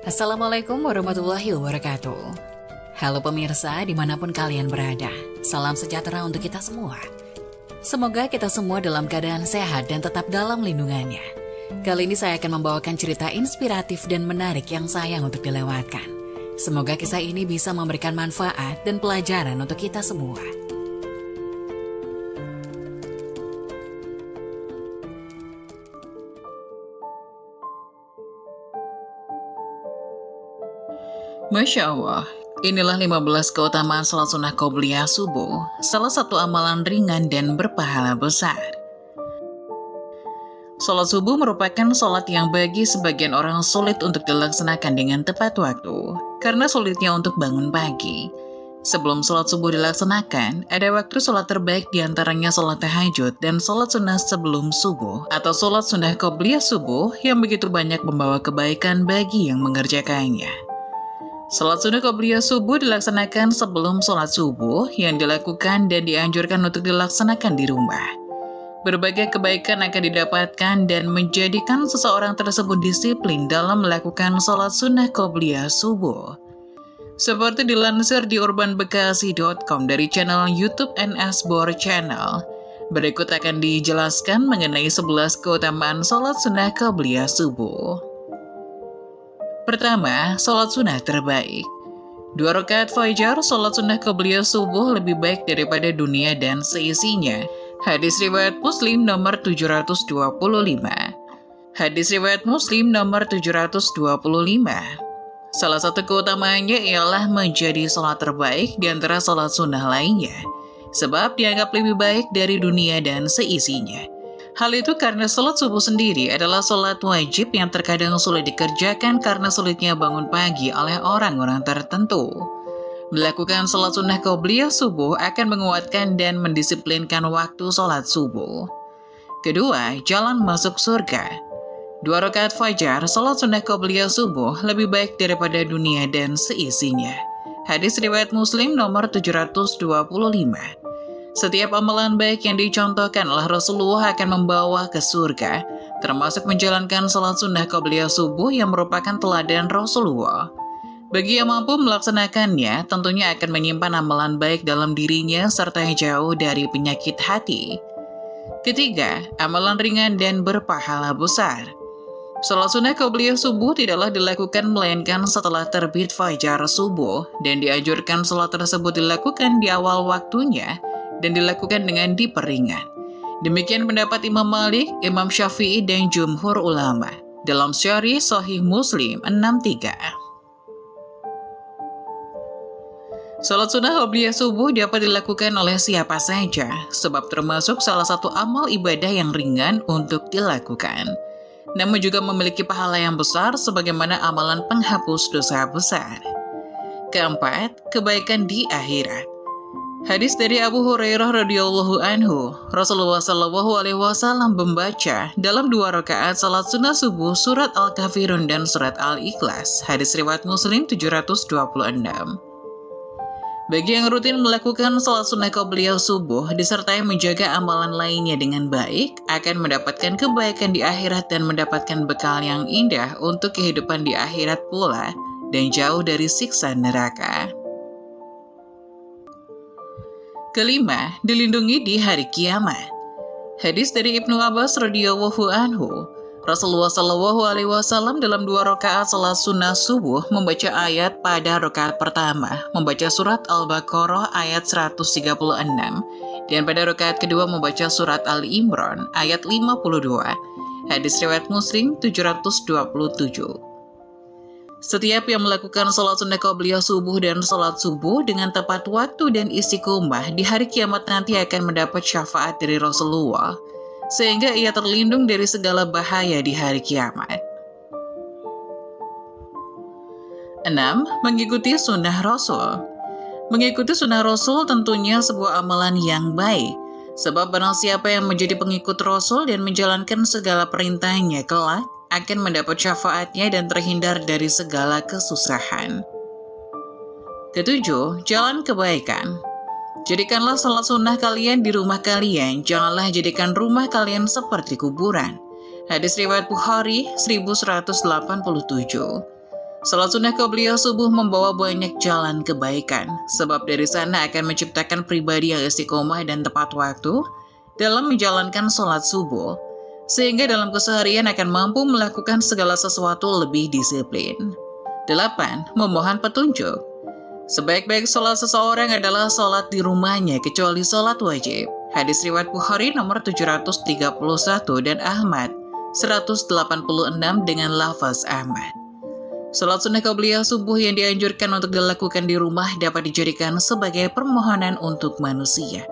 Assalamualaikum warahmatullahi wabarakatuh. Halo pemirsa dimanapun kalian berada, salam sejahtera untuk kita semua. Semoga kita semua dalam keadaan sehat dan tetap dalam lindungannya. Kali ini saya akan membawakan cerita inspiratif dan menarik yang sayang untuk dilewatkan. Semoga kisah ini bisa memberikan manfaat dan pelajaran untuk kita semua. Masya Allah, inilah 15 keutamaan salat sunnah qobliyah subuh, salah satu amalan ringan dan berpahala besar. Salat subuh merupakan salat yang bagi sebagian orang sulit untuk dilaksanakan dengan tepat waktu, karena sulitnya untuk bangun pagi. Sebelum salat subuh dilaksanakan, ada waktu salat terbaik diantaranya salat tahajud dan salat sunnah sebelum subuh, atau salat sunnah qobliyah subuh yang begitu banyak membawa kebaikan bagi yang mengerjakannya. Salat sunnah qobliyah subuh dilaksanakan sebelum salat subuh yang dilakukan dan dianjurkan untuk dilaksanakan di rumah. Berbagai kebaikan akan didapatkan dan menjadikan seseorang tersebut disiplin dalam melakukan salat sunnah qobliyah subuh. Seperti dilansir di urbanbekasi.com dari channel YouTube NS Bor Channel, berikut akan dijelaskan mengenai 11 keutamaan salat sunnah qobliyah subuh. Pertama, salat sunnah terbaik. 2 rakaat fajar, salat sunnah qobliyah subuh lebih baik daripada dunia dan seisinya. Hadis riwayat Muslim nomor 725. Hadis riwayat Muslim nomor 725. Salah satu keutamaannya ialah menjadi salat terbaik di antara salat sunnah lainnya, sebab dianggap lebih baik dari dunia dan seisinya. Hal itu karena salat subuh sendiri adalah salat wajib yang terkadang sulit dikerjakan karena sulitnya bangun pagi oleh orang-orang tertentu. Melakukan salat sunnah qobliyah subuh akan menguatkan dan mendisiplinkan waktu salat subuh. Kedua, jalan masuk surga. 2 rakaat fajar, salat sunnah qobliyah subuh lebih baik daripada dunia dan seisinya. Hadis riwayat Muslim nomor 725. Setiap amalan baik yang dicontohkan oleh Rasulullah akan membawa ke surga, termasuk menjalankan salat sunnah qobliyah subuh yang merupakan teladan Rasulullah. Bagi yang mampu melaksanakannya, tentunya akan menyimpan amalan baik dalam dirinya serta jauh dari penyakit hati. Ketiga, amalan ringan dan berpahala besar. Salat sunnah qobliyah subuh tidaklah dilakukan melainkan setelah terbit fajar subuh, dan dianjurkan salat tersebut dilakukan di awal waktunya, dan dilakukan dengan diperingat. Demikian pendapat Imam Malik, Imam Syafi'i, dan jumhur ulama dalam Syarih Sahih Muslim 63. Salat sunnah qobliyah subuh dapat dilakukan oleh siapa saja, sebab termasuk salah satu amal ibadah yang ringan untuk dilakukan. Namun juga memiliki pahala yang besar sebagaimana amalan penghapus dosa besar. Keempat, kebaikan di akhirat. Hadis dari Abu Hurairah radhiyallahu anhu, Rasulullah shallallahu alaihi wasallam membaca dalam 2 rakaat salat sunnah subuh surat Al-Kafirun dan surat Al-Ikhlas. Hadis riwayat Muslim 726. Bagi yang rutin melakukan salat sunnah qobliyah subuh disertai menjaga amalan lainnya dengan baik, akan mendapatkan kebaikan di akhirat dan mendapatkan bekal yang indah untuk kehidupan di akhirat pula, dan jauh dari siksa neraka. Kelima, dilindungi di hari kiamat. Hadis dari Ibnu Abbas radhiyallahu anhu, Rasulullah shallallahu alaihi wasallam dalam 2 rakaat salat sunnah subuh membaca ayat pada rakaat pertama, membaca surat Al-Baqarah ayat 136, dan pada rakaat kedua membaca surat Al-Imran ayat 52. Hadis riwayat Muslim 727. Setiap yang melakukan salat sunnah qobliyah subuh dan salat subuh dengan tepat waktu dan istiqomah di hari kiamat nanti akan mendapat syafaat dari Rasulullah, sehingga ia terlindung dari segala bahaya di hari kiamat. 6. Mengikuti sunnah Rasul. Mengikuti sunnah Rasul tentunya sebuah amalan yang baik, sebab barang siapa yang menjadi pengikut Rasul dan menjalankan segala perintahnya kelak, akan mendapat syafaatnya dan terhindar dari segala kesusahan. Ketujuh, jalan kebaikan. Jadikanlah salat sunnah kalian di rumah kalian, janganlah jadikan rumah kalian seperti kuburan. Hadis riwayat Bukhari 1187. Salat sunnah qobliyah subuh membawa banyak jalan kebaikan, sebab dari sana akan menciptakan pribadi yang istiqomah dan tepat waktu dalam menjalankan sholat subuh, sehingga dalam keseharian akan mampu melakukan segala sesuatu lebih disiplin. 8. Memohon petunjuk. Sebaik-baik sholat seseorang adalah sholat di rumahnya kecuali sholat wajib. Hadis riwayat Bukhari nomor 731 dan Ahmad 186 dengan lafaz Ahmad. Sholat sunnah qobliyah subuh yang dianjurkan untuk dilakukan di rumah dapat dijadikan sebagai permohonan untuk manusia.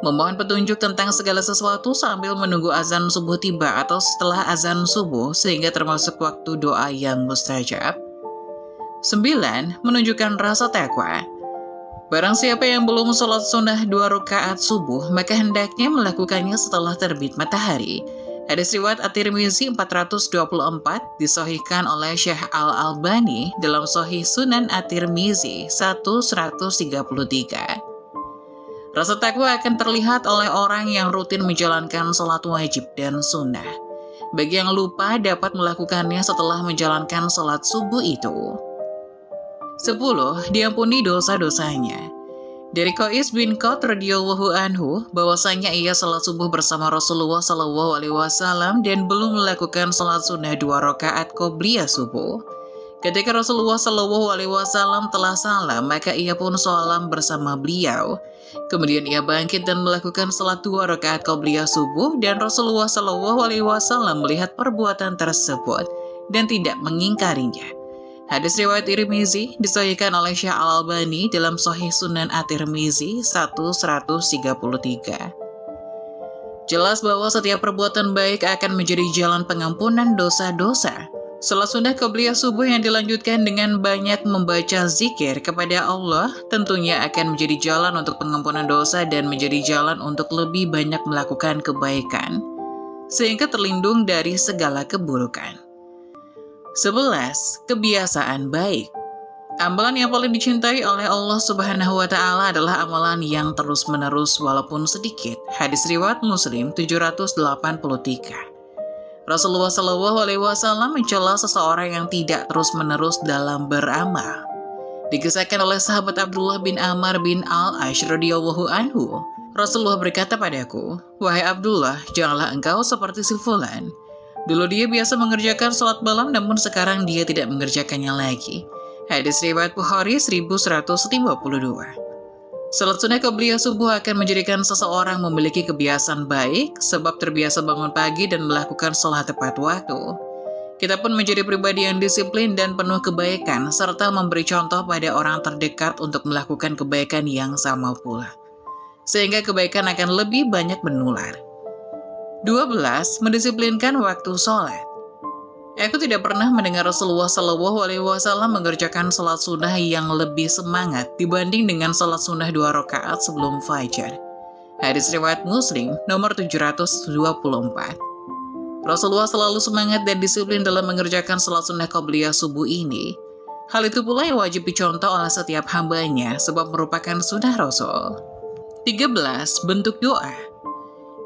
Memohon petunjuk tentang segala sesuatu sambil menunggu azan subuh tiba atau setelah azan subuh sehingga termasuk waktu doa yang mustajab. 9. Menunjukkan rasa takwa. Barang siapa yang belum sholat sunnah 2 rakaat subuh, maka hendaknya melakukannya setelah terbit matahari. Hadis riwayat At-Tirmizi 424 disahihkan oleh Syekh Al-Albani dalam Sahih Sunan At-Tirmizi 1133. Rasa takwa akan terlihat oleh orang yang rutin menjalankan sholat wajib dan sunnah. Bagi yang lupa dapat melakukannya setelah menjalankan sholat subuh itu. 10. Diampuni dosa-dosanya. Dari Qais bin Qat radhiyallahu anhu bahwasanya ia salat subuh bersama Rasulullah SAW dan belum melakukan salat sunnah 2 rakaat qobliyah subuh. Ketika Rasulullah SAW telah salam, maka ia pun salam bersama beliau. Kemudian ia bangkit dan melakukan salat 2 rakaat qobliyah subuh dan Rasulullah SAW melihat perbuatan tersebut dan tidak mengingkarinya. Hadis riwayat Tirmizi disahihkan oleh Syekh Al-Albani dalam Sahih Sunan At-Tirmizi 1133. Jelas bahwa setiap perbuatan baik akan menjadi jalan pengampunan dosa-dosa. Salat sunnah qobliyah subuh yang dilanjutkan dengan banyak membaca zikir kepada Allah tentunya akan menjadi jalan untuk pengampunan dosa dan menjadi jalan untuk lebih banyak melakukan kebaikan, sehingga terlindung dari segala keburukan. 11. Kebiasaan baik. Amalan yang paling dicintai oleh Allah Subhanahu wa Ta'ala adalah amalan yang terus-menerus walaupun sedikit. Hadis riwayat Muslim 783. Rasulullah SAW mencela seseorang yang tidak terus-menerus dalam beramal. Dikisahkan oleh sahabat Abdullah bin Amr bin Al-Ash radhiyallahu anhu, Rasulullah berkata padaku, "Wahai Abdullah, janganlah engkau seperti si fulan. Dulu dia biasa mengerjakan sholat malam, namun sekarang dia tidak mengerjakannya lagi." Hadis riwayat Bukhari 1152. Salat sunnah qobliyah subuh akan menjadikan seseorang memiliki kebiasaan baik, sebab terbiasa bangun pagi dan melakukan sholat tepat waktu. Kita pun menjadi pribadi yang disiplin dan penuh kebaikan, serta memberi contoh pada orang terdekat untuk melakukan kebaikan yang sama pula. Sehingga kebaikan akan lebih banyak menular. 12. Mendisiplinkan waktu sholat. Aku tidak pernah mendengar Rasulullah SAW mengerjakan sholat sunnah yang lebih semangat dibanding dengan sholat sunnah 2 rakaat sebelum fajar. Hadis riwayat Muslim nomor 724. Rasulullah selalu semangat dan disiplin dalam mengerjakan sholat sunnah qobliyah subuh ini. Hal itu pula yang wajib dicontoh oleh setiap hambanya sebab merupakan sunnah Rasul. 13. Bentuk doa.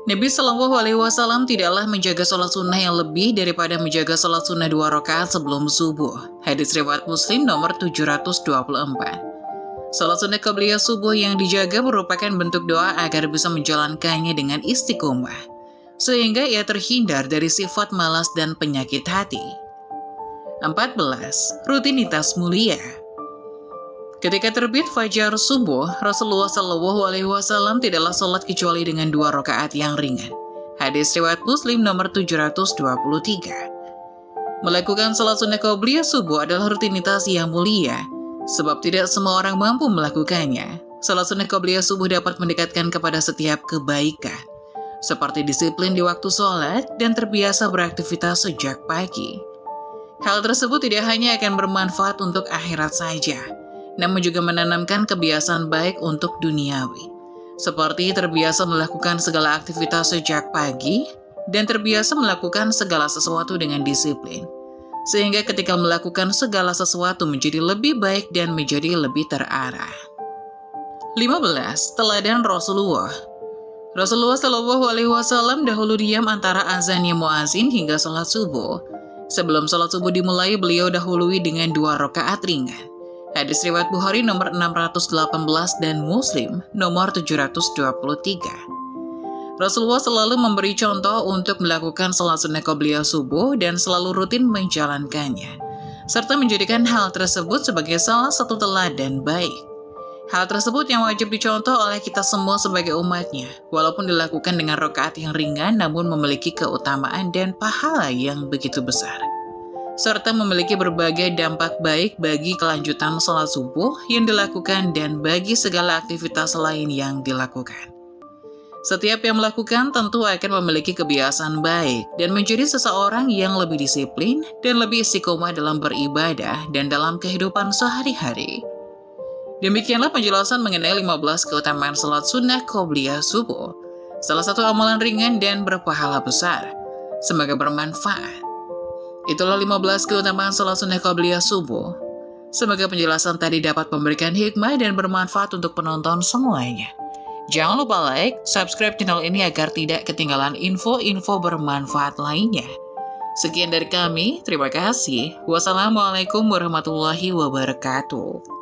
Nabi SAW tidaklah menjaga sholat sunnah yang lebih daripada menjaga sholat sunnah 2 rakaat sebelum subuh. Hadis riwayat Muslim nomor 724. Sholat sunnah qobliyah subuh yang dijaga merupakan bentuk doa agar bisa menjalankannya dengan istiqomah, sehingga ia terhindar dari sifat malas dan penyakit hati. 14. Rutinitas mulia. Ketika terbit fajar subuh, Rasulullah SAW tidaklah sholat kecuali dengan 2 rakaat yang ringan. Hadis riwayat Muslim nomor 723. Melakukan sholat sunnah qobliyah subuh adalah rutinitas yang mulia, sebab tidak semua orang mampu melakukannya. Sholat sunnah qobliyah subuh dapat mendekatkan kepada setiap kebaikan, seperti disiplin di waktu sholat dan terbiasa beraktivitas sejak pagi. Hal tersebut tidak hanya akan bermanfaat untuk akhirat saja, namun juga menanamkan kebiasaan baik untuk duniawi, seperti terbiasa melakukan segala aktivitas sejak pagi dan terbiasa melakukan segala sesuatu dengan disiplin, sehingga ketika melakukan segala sesuatu menjadi lebih baik dan menjadi lebih terarah. 15. Teladan Rasulullah. Rasulullah SAW dahulu diam antara azannya muazin hingga sholat subuh, Sebelum sholat subuh dimulai, beliau dahului dengan 2 rakaat ringan. Hadis riwayat Bukhari nomor 618 dan Muslim nomor 723. Rasulullah selalu memberi contoh untuk melakukan sholat sunnah qobliyah subuh dan selalu rutin menjalankannya, serta menjadikan hal tersebut sebagai salah satu teladan baik. Hal tersebut yang wajib dicontoh oleh kita semua sebagai umatnya, walaupun dilakukan dengan rakaat yang ringan namun memiliki keutamaan dan pahala yang begitu besar, serta memiliki berbagai dampak baik bagi kelanjutan sholat subuh yang dilakukan dan bagi segala aktivitas lain yang dilakukan. Setiap yang melakukan tentu akan memiliki kebiasaan baik dan menjadi seseorang yang lebih disiplin dan lebih istiqomah dalam beribadah dan dalam kehidupan sehari-hari. Demikianlah penjelasan mengenai 15 keutamaan sholat sunnah qobliyah subuh, salah satu amalan ringan dan berpahala besar. Semoga bermanfaat. Itulah 15 keutamaan sholat sunnah qobliyah subuh. Semoga penjelasan tadi dapat memberikan hikmah dan bermanfaat untuk penonton semuanya. Jangan lupa like, subscribe channel ini agar tidak ketinggalan info-info bermanfaat lainnya. Sekian dari kami, terima kasih. Wassalamualaikum warahmatullahi wabarakatuh.